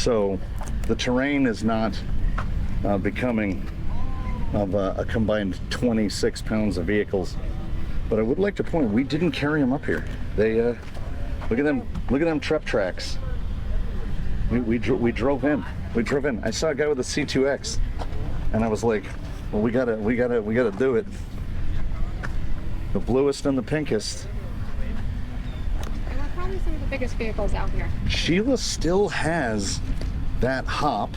So the terrain is not becoming of a combined 26 pounds of vehicles. But I would like to point, we didn't carry them up here. They look at them truck tracks. We drove in. I saw a guy with a C2X, and I was like, well, we gotta do it. The bluest and the pinkest. And we're probably some of the biggest vehicles out here. Sheila still has that hop.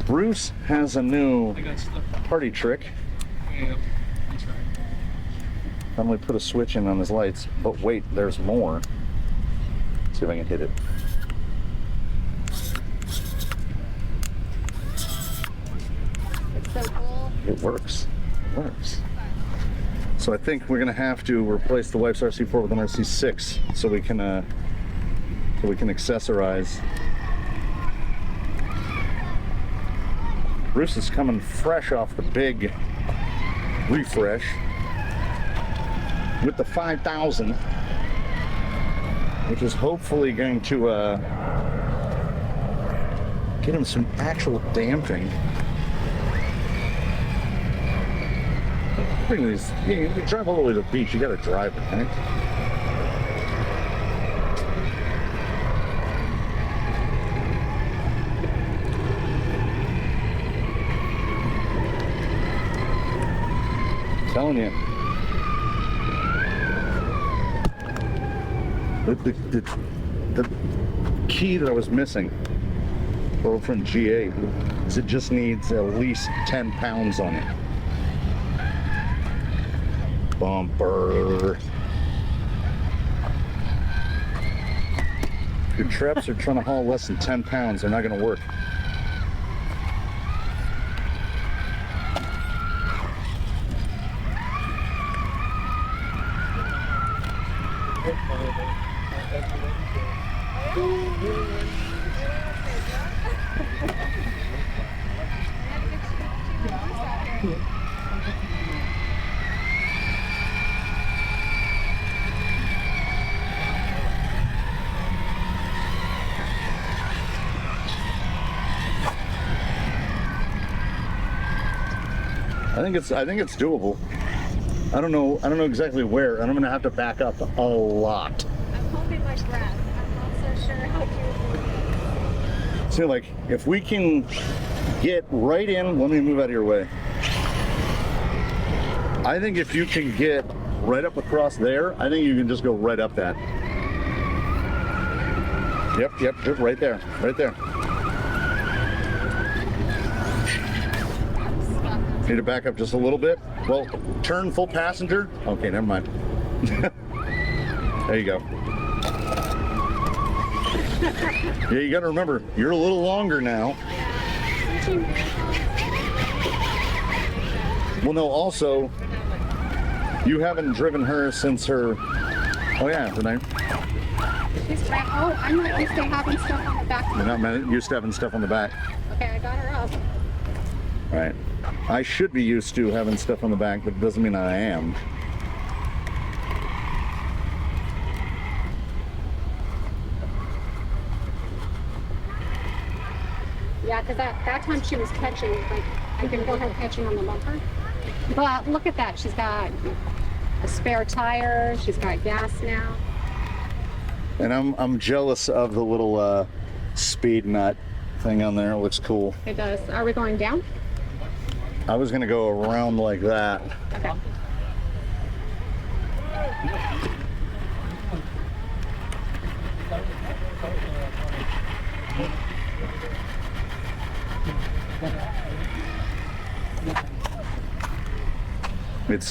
Bruce has a new party trick. Yeah, that's right. I'm gonna put a switch in on his lights, but wait, there's more. Let's see if I can hit it. It's so cool. It works. It works. So I think we're gonna have to replace the wife's RC4 with an RC6 so we can accessorize. Bruce is coming fresh off the big refresh with the 5000, which is hopefully going to get him some actual damping. Bring these. You drive all the way to the beach, you gotta drive it, right? Telling you, the key that I was missing over from GA is it just needs at least 10 pounds on it. Bumper. If your traps are trying to haul less than 10 pounds, they're not going to work. I think it's doable. I don't know exactly where, and I'm gonna have to back up a lot. I'm holding my breath. I'm not so sure how to. So like, if we can get right in, let me move out of your way. I think if you can get right up across there, I think you can just go right up that. Yep, right there, right there. Need to back up just a little bit. Well, turn full passenger. Okay, never mind. There you go. Yeah, you got to remember, you're a little longer now. Well, no, also, you haven't driven her since her. Oh yeah, the night. Oh, I'm not used to having stuff on the back. You're not used to having stuff on the back. Okay, I got her up. All right. I should be used to having stuff on the back, but it doesn't mean I am. Yeah, because that time she was catching, like, I can feel her catching on the bumper. But look at that. She's got a spare tire. She's got gas now. And I'm jealous of the little speed nut thing on there. It looks cool. It does. Are we going down? I was gonna go around like that. Okay. It's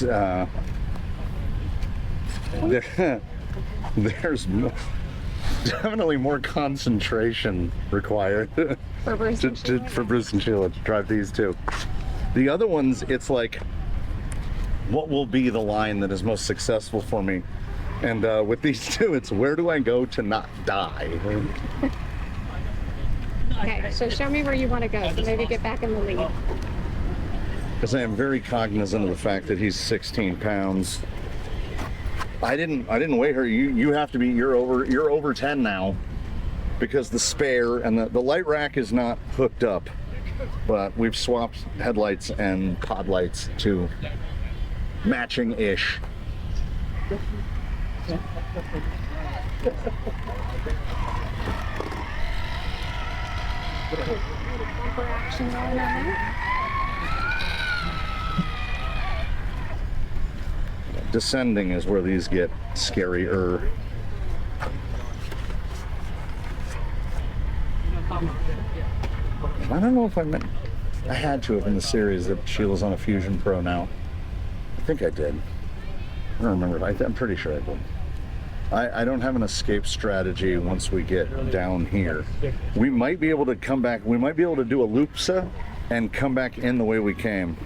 there's definitely more concentration required For Bruce and Sheila. for Bruce and Sheila to drive these two. The other ones, it's like, what will be the line that is most successful for me? And with these two, it's where do I go to not die? Okay, so show me where you want to go, so maybe get back in the lead. Because I am very cognizant of the fact that he's 16 pounds. I didn't weigh her. You have to be. You're over 10 now. because the spare and the light rack is not hooked up, but we've swapped headlights and pod lights to matching-ish. Bumper action going on there. Descending is where these get scarier. I don't know if I had to have in the series that Sheila's on a Fusion Pro now. I think I did. I don't remember. I'm pretty sure I did. I don't have an escape strategy once we get down here. We might be able to come back. We might be able to do a loopsa and come back in the way we came.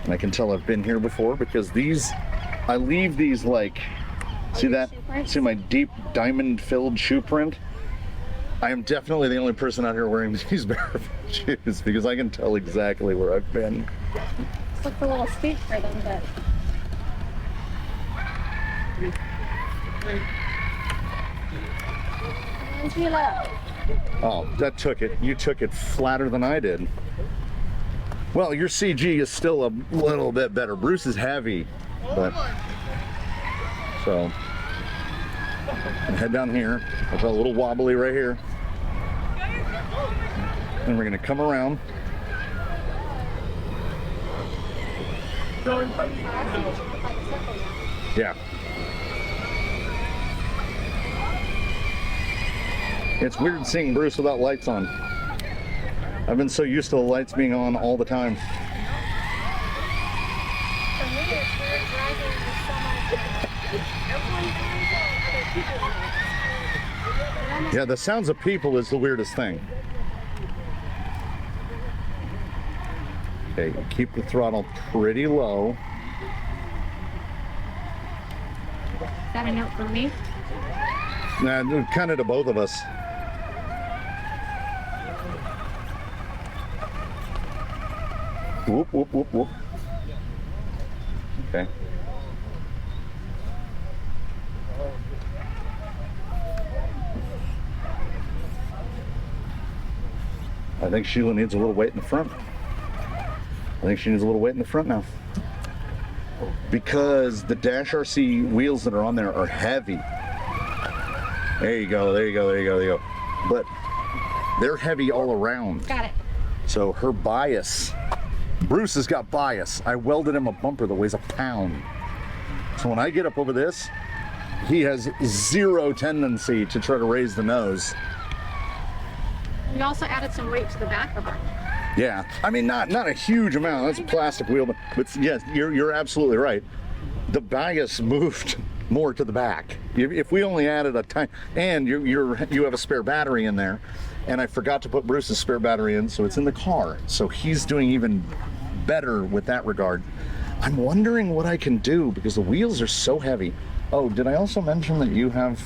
And I can tell I've been here before because these, I leave these like, see that? See my deep diamond-filled shoe print? I am definitely the only person out here wearing these barefoot shoes because I can tell exactly where I've been. This looks a little steep for them, but. Oh, that took it. You took it flatter than I did. Well, your CG is still a little bit better. Bruce is heavy, but so head down here. It's a little wobbly right here. And we're gonna come around. Yeah. It's weird seeing Bruce without lights on. I've been so used to the lights being on all the time. Yeah, the sounds of people is the weirdest thing. Okay, keep the throttle pretty low. Is that a note for me? Nah, kind of to both of us. Whoop, whoop, whoop, whoop. Okay. I think Sheila needs a little weight in the front. I think she needs a little weight in the front now. Because the Dash RC wheels that are on there are heavy. There you go, there you go, there you go, there you go. But they're heavy all around. Got it. So her bias, Bruce has got bias. I welded him a bumper that weighs a pound. So when I get up over this, he has zero tendency to try to raise the nose. We also added some weight to the back of it. Yeah, I mean, not a huge amount. That's a plastic wheel, but yes, you're absolutely right. The bias moved more to the back. If we only added a tiny, and you have a spare battery in there, and I forgot to put Bruce's spare battery in, so it's in the car. So he's doing even better with that regard. I'm wondering what I can do because the wheels are so heavy. Oh, did I also mention that you have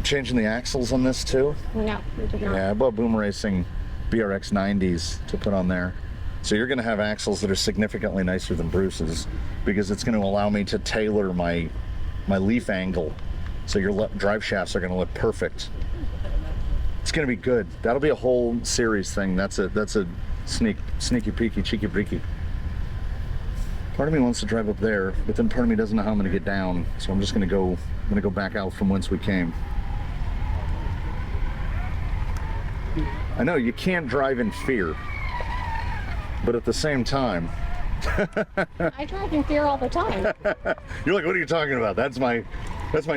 changing the axles on this too? No, we did not. Yeah, I bought Boom Racing BRX 90s to put on there. So you're going to have axles that are significantly nicer than Bruce's because it's going to allow me to tailor my leaf angle. So your drive shafts are going to look perfect. It's going to be good. That'll be a whole series thing. That's a sneaky peeky, cheeky breaky. Part of me wants to drive up there, but then part of me doesn't know how I'm going to get down. So I'm just going to go back out from whence we came. I know you can't drive in fear, but at the same time, I drive in fear all the time. you're like, what are you talking about? That's my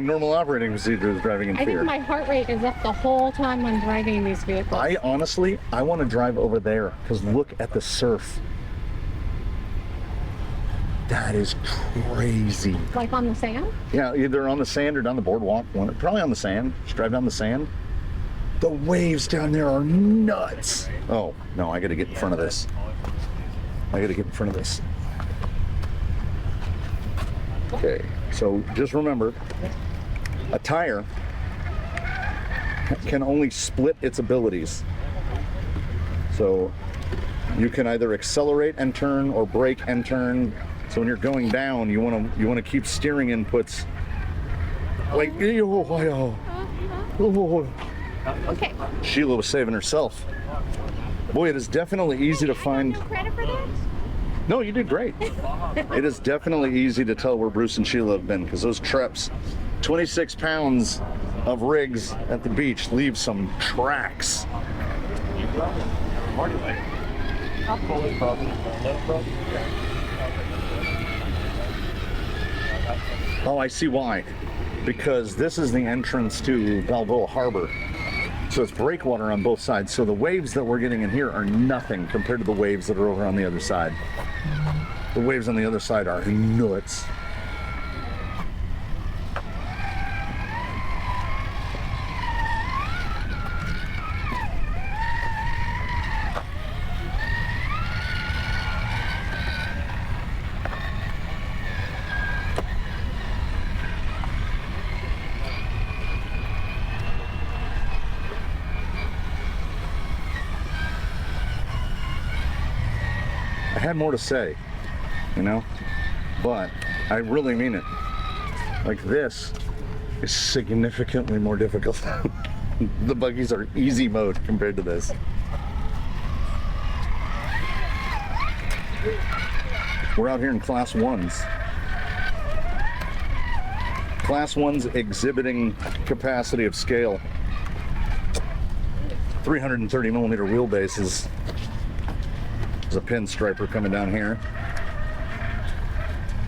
normal operating procedure is driving in I fear. think my heart rate is up the whole time I'm driving these vehicles. I honestly want to drive over there because look at the surf. That is crazy. Like on the sand? Yeah, either on the sand or down the boardwalk. Probably on the sand. Just drive down the sand. The waves down there are nuts. Oh, no, I gotta get in front of this. Okay, so just remember, a tire can only split its abilities. So you can either accelerate and turn or brake and turn. So when you're going down, you wanna keep steering inputs like Oh, Okay. Sheila was saving herself. Boy, it is definitely easy to find. No credit for that? No, you did great. It is definitely easy to tell where Bruce and Sheila have been because those trips, 26 pounds of rigs at the beach leave some tracks. Oh, I see why. Because this is the entrance to Balboa Harbor. So it's breakwater on both sides. So the waves that we're getting in here are nothing compared to the waves that are over on the other side. The waves on the other side are nuts. I had more to say, you know, but I really mean it. Like, this is significantly more difficult. The buggies are easy mode compared to this. We're out here in class 1s. Class 1s exhibiting capacity of scale. 330 millimeter wheelbases. There's a pinstriper coming down here.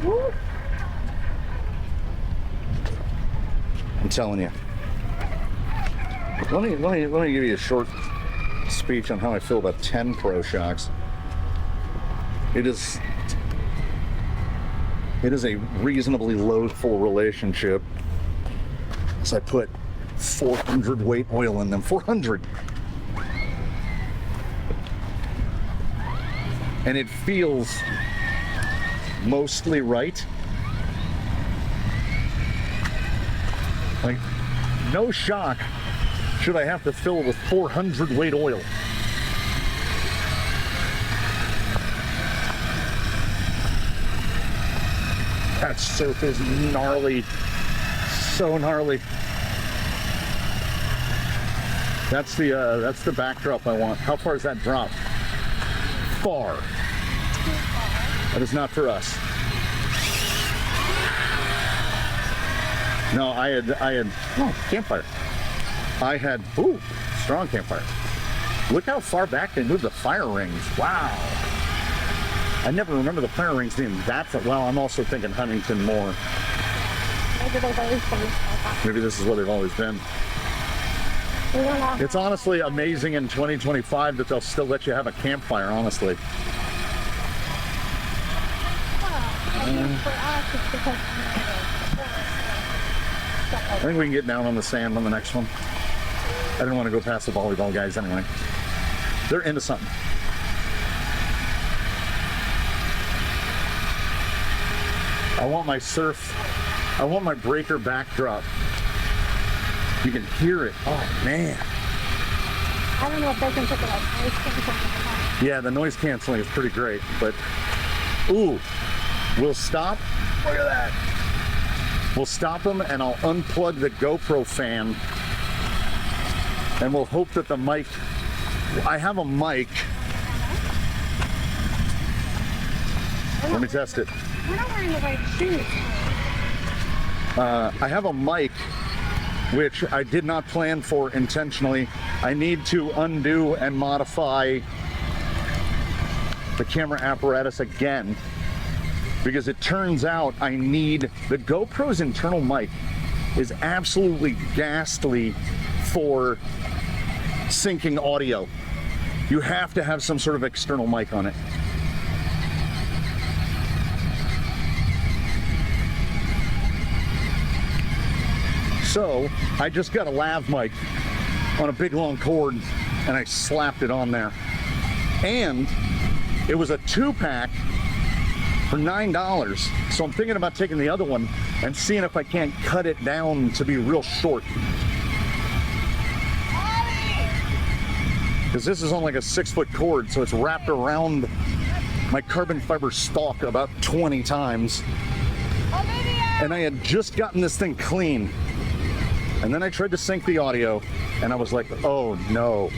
Woo. I'm telling you. Let me give you a short speech on how I feel about 10 Pro Shocks. It is a reasonably loadful relationship as I put 400 weight oil in them. 400. And it feels mostly right. Like, no shock should I have to fill it with 400 weight oil. That surf is gnarly. So gnarly. That's the backdrop I want. How far is that drop? Far. That is not for us. No, I had campfire. I had strong campfire. Look how far back they moved the fire rings. Wow. I never remember the fire rings being that far. Well, I'm also thinking Huntington more. Maybe they've always been like that. Maybe this is what they've always been. We don't know. It's honestly amazing in 2025 that they'll still let you have a campfire, honestly. I think for us, it's because I think we can get down on the sand on the next one. I didn't want to go past the volleyball guys anyway. They're into something. I want my surf, I want my breaker backdrop. You can hear it. Oh man. I don't know if they can put the noise canceling. Yeah, the noise canceling is pretty great, but ooh, we'll stop. Look at that. We'll stop them and I'll unplug the GoPro fan and we'll hope that the mic, I have a mic. Let me test it. We're not wearing the right shoes. I have a mic which I did not plan for intentionally. I need to undo and modify the camera apparatus again because it turns out I need, the GoPro's internal mic is absolutely ghastly for syncing audio. You have to have some sort of external mic on it. So I just got a lav mic on a big long cord and I slapped it on there. And it was a 2-pack for $9. So I'm thinking about taking the other one and seeing if I can't cut it down to be real short. Because this is on like a 6-foot cord, so it's wrapped around my carbon fiber stalk about 20 times. And I had just gotten this thing clean. And then I tried to sync the audio, and I was like, oh no.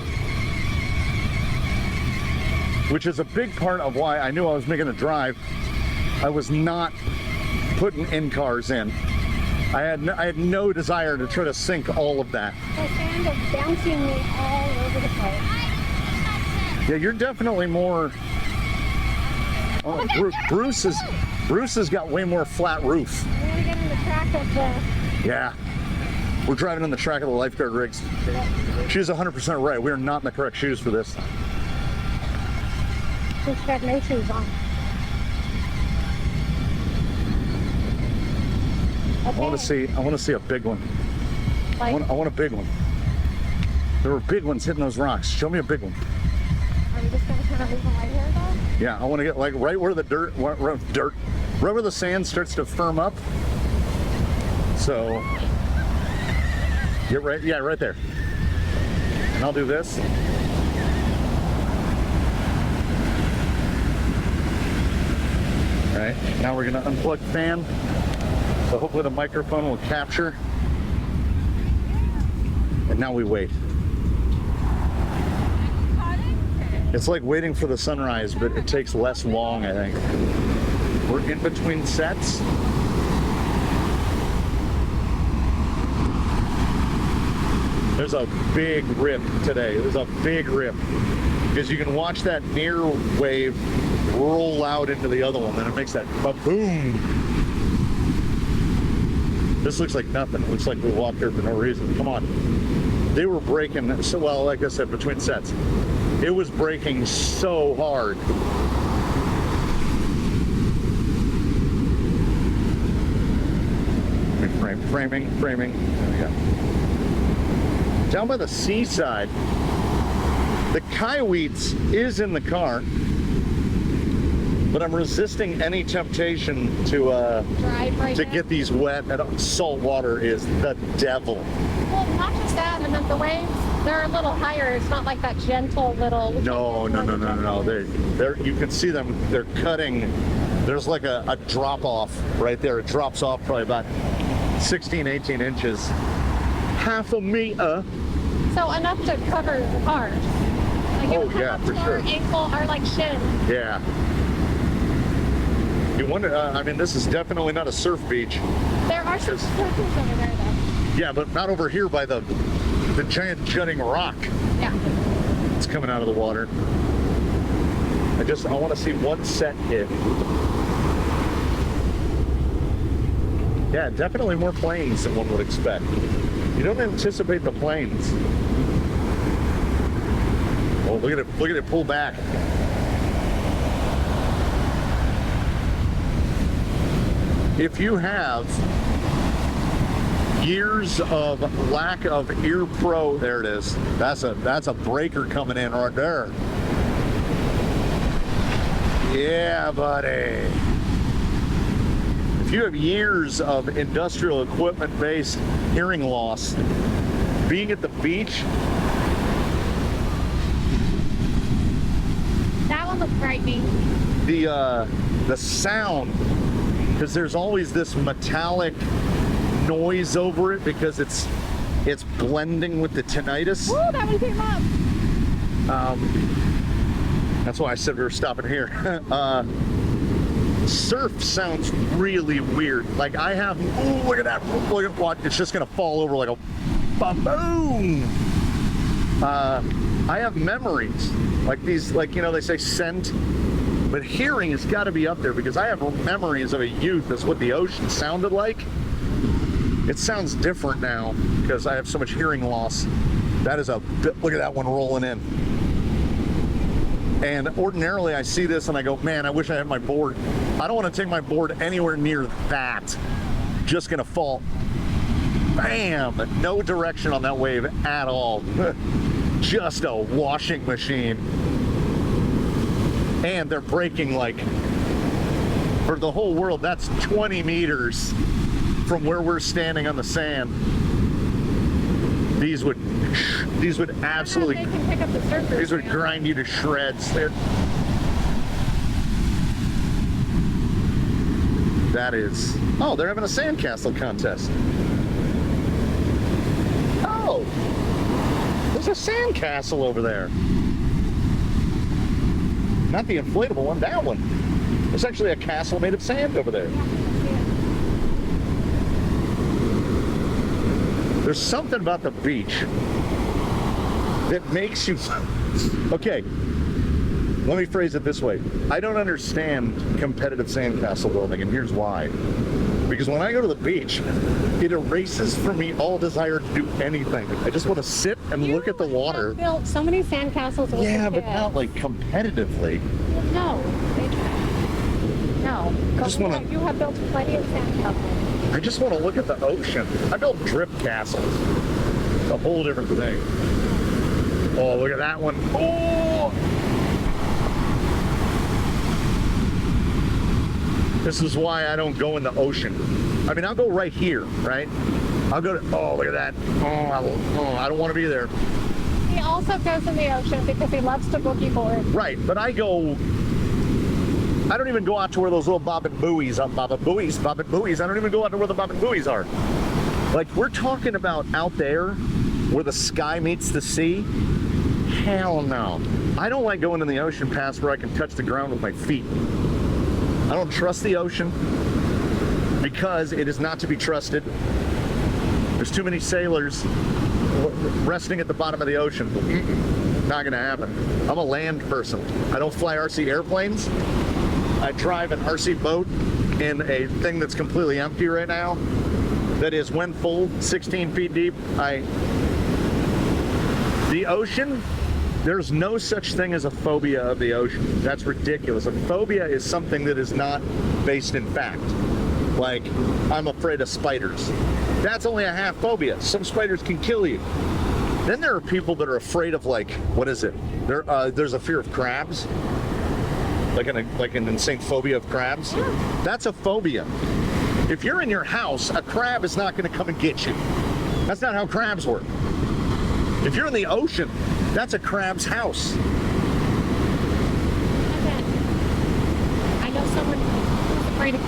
Which is a big part of why I knew I was making a drive. I was not putting in-cars in. I had no desire to try to sync all of that. The sand is bouncing me all over the place. Yeah, you're definitely more. Bruce has got way more flat roof. We're gonna get in the track of the. Yeah, we're driving on the track of the lifeguard rigs. She's 100% right. We are not in the correct shoes for this. She's got no shoes on. Okay. I want to see a big one. I want a big one. There were big ones hitting those rocks. Show me a big one. Are we just gonna kind of leave them right here, though? Yeah, I want to get like right where the right where the sand starts to firm up. So get right, yeah, right there. And I'll do this. All right, now we're gonna unplug the fan. So hopefully the microphone will capture. And now we wait. It's like waiting for the sunrise, but it takes less long, I think. We're in between sets. There's a big rip today. There's a big rip. Because you can watch that near wave roll out into the other one, and it makes that boom. This looks like nothing. It looks like we walked here for no reason. Come on. They were breaking, so well, like I said, between sets. It was breaking so hard. Framing. There we go. Down by the seaside, the Kaiweets is in the car, but I'm resisting any temptation to Drive right to now. get these wet. And salt water is the devil. Well, not just that, and then the waves, they're a little higher. It's not like that gentle little. No. They're you can see them. They're cutting. There's like a drop off right there. It drops off probably about 16, 18 inches. Half a meter. So enough to cover the cars. Like Oh, it would come yeah, up for to sure. our ankle or like shin. Yeah. You wonder, I mean, this is definitely not a surf beach. There are some surfers over there, though. Yeah, but not over here by the giant jutting rock. Yeah. It's coming out of the water. I want to see one set hit. Yeah, definitely more planes than one would expect. You don't anticipate the planes. Oh, look at it pull back. If you have years of lack of ear pro, there it is. That's a breaker coming in right there. Yeah, buddy. If you have years of industrial equipment-based hearing loss, being at the beach, That one looks frightening. the sound, because there's always this metallic noise over it because it's blending with the tinnitus. Woo, that one came up. That's why I said we were stopping here. Surf sounds really weird. Like I have, oh, look at that, look at what, it's just gonna fall over like a boom. I have memories, like these, like, you know, they say scent, but hearing has got to be up there because I have memories of a youth. That's what the ocean sounded like. It sounds different now because I have so much hearing loss. That is look at that one rolling in. And ordinarily I see this and I go, man, I wish I had my board. I don't want to take my board anywhere near that. Just gonna fall. Bam! No direction on that wave at all. Just a washing machine. And they're breaking like, for the whole world, that's 20 meters from where we're standing on the sand. These would absolutely, They can pick up the surfers. these would now. grind you to shreds. That is, oh, they're having a sandcastle contest. sand castle over there. Not the inflatable one, that one. There's actually a castle made of sand over there. There's something about the beach that makes you... Okay, let me phrase it this way. I don't understand competitive sandcastle building, and here's why. Because when I go to the beach, it erases from me all desire to do anything. I just want to sit and look at the water. Have built so many sandcastles with Yeah, the but kids. not like competitively. No, no. Just wanna- You have built plenty of sandcastles. I just want to look at the ocean. I built drip castles. A whole different thing. Oh, look at that one. Oh! This is why I don't go in the ocean. I mean, I'll go right here, right? I'll go to, oh, look at that. Oh, I don't want to be there. He also goes in the ocean because he loves to boogie board. Right, but I don't even go out to where those little bob and buoys are. Bob and buoys. I don't even go out to where the bob and buoys are. Like, we're talking about out there where the sky meets the sea. Hell no. I don't like going in the ocean past where I can touch the ground with my feet. I don't trust the ocean because it is not to be trusted. There's too many sailors resting at the bottom of the ocean. Not gonna happen. I'm a land person. I don't fly RC airplanes. I drive an RC boat in a thing that's completely empty right now. That is, when full, 16 feet deep. The ocean, there's no such thing as a phobia of the ocean. That's ridiculous. A phobia is something that is not based in fact. Like, I'm afraid of spiders. That's only a half phobia. Some spiders can kill you. Then there are people that are afraid of, like, what is it? There's a fear of crabs. Like an insane phobia of crabs. That's a phobia. If you're in your house, a crab is not going to come and get you. That's not how crabs work. If you're in the ocean, that's a crab's house. I know someone who's afraid of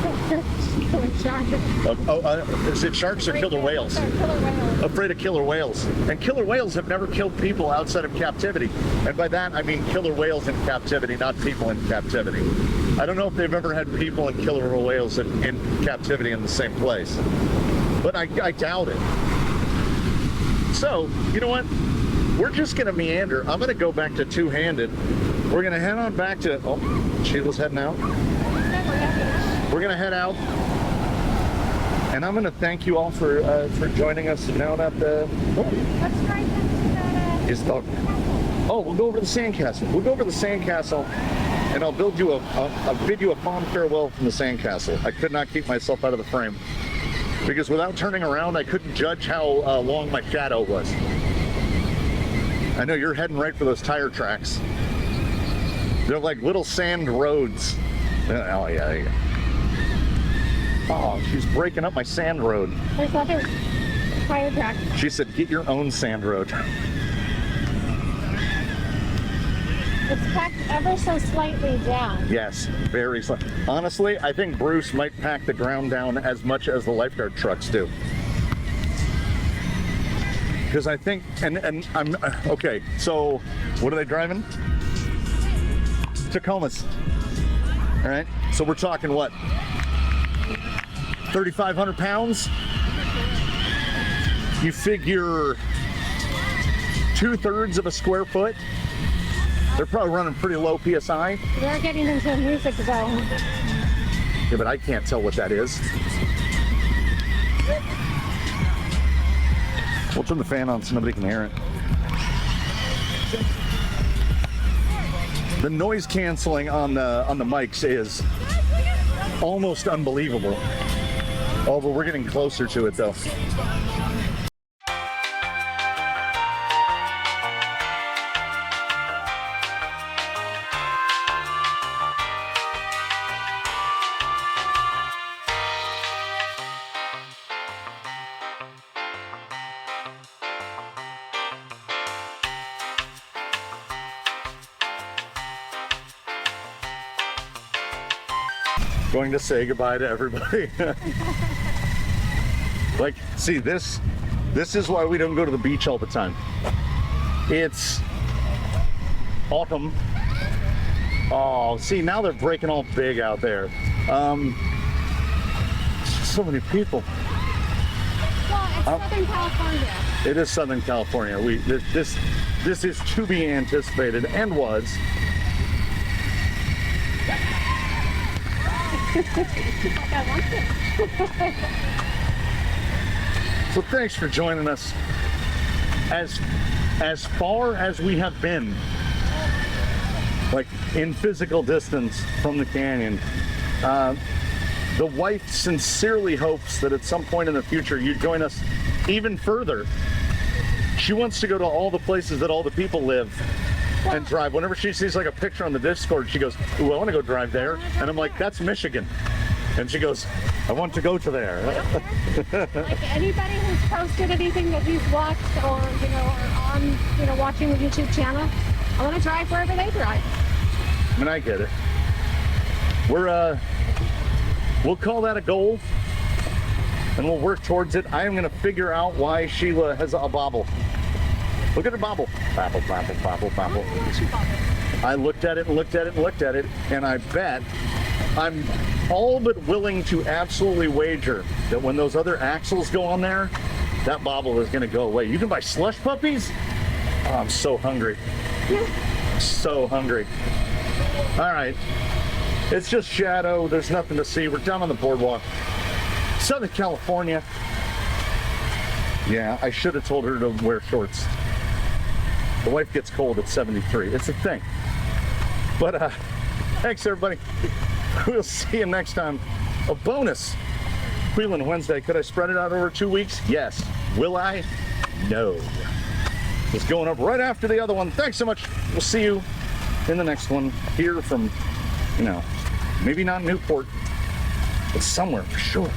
sharks. Is it sharks or killer whales? Killer whales. Afraid of killer whales. And killer whales have never killed people outside of captivity. And by that, I mean killer whales in captivity, not people in captivity. I don't know if they've ever had people and killer whales in captivity in the same place. But I doubt it. So, you know what? We're just going to meander. I'm going to go back to two-handed. We're going to head on back to... Oh, Sheila's heading out. We're going to head out. And I'm going to thank you all for joining us down at the... Let's try this. Oh, we'll go over to the sandcastle. We'll go over to the sandcastle, and I'll build you I'll bid you a fond farewell from the sandcastle. I could not keep myself out of the frame. Because without turning around, I couldn't judge how long my shadow was. I know you're heading right for those tire tracks. They're like little sand roads. Oh, yeah. Oh, she's breaking up my sand road. There's other tire tracks. She said, get your own sand road. It's packed ever so slightly down. Yes, very slight. Honestly, I think Bruce might pack the ground down as much as the lifeguard trucks do. Because I think, and I'm, okay, so what are they driving? Tacomas. All right, so we're talking what? 3,500 pounds? You figure 2/3 of a square foot? They're probably running pretty low PSI. They're getting into a music zone. Yeah, but I can't tell what that is. We'll turn the fan on so nobody can hear it. The noise canceling on the mics is almost unbelievable. Oh, but we're getting closer to it though. Going to say goodbye to everybody. Like, see, this is why we don't go to the beach all the time. It's autumn. Oh, see, now they're breaking all big out there. So many people. Well, it's Southern California. It is Southern California. This is to be anticipated and was. Like I want to. So thanks for joining us. As far as we have been, like in physical distance from the canyon, the wife sincerely hopes that at some point in the future you join us even further. She wants to go to all the places that all the people live and drive. Whenever she sees like a picture on the Discord, she goes, "Ooh, I want to go drive there." And I'm like, "That's Michigan." And she goes, "I want to go to there." Like anybody who's posted anything that he's watched or, you know, or on, you know, watching the YouTube channel, I want to drive wherever they drive. I mean, I get it. We'll call that a goal, and we'll work towards it. I am going to figure out why Sheila has a bobble. Look at her bobble. Bobble, bobble, bobble, bobble. I looked at it and looked at it and looked at it, and I bet I'm all but willing to absolutely wager that when those other axles go on there, that bobble is going to go away. You can buy slush puppies? Oh, I'm so hungry. So hungry. All right. It's just shadow. There's nothing to see. We're down on the boardwalk. Southern California. Yeah, I should have told her to wear shorts. The wife gets cold at 73. It's a thing. But thanks, everybody. We'll see you next time. A bonus Wheelin Wednesday. Could I spread it out over 2 weeks? Yes. Will I? No. It's going up right after the other one. Thanks so much. We'll see you in the next one here from, you know, maybe not Newport, but somewhere for sure.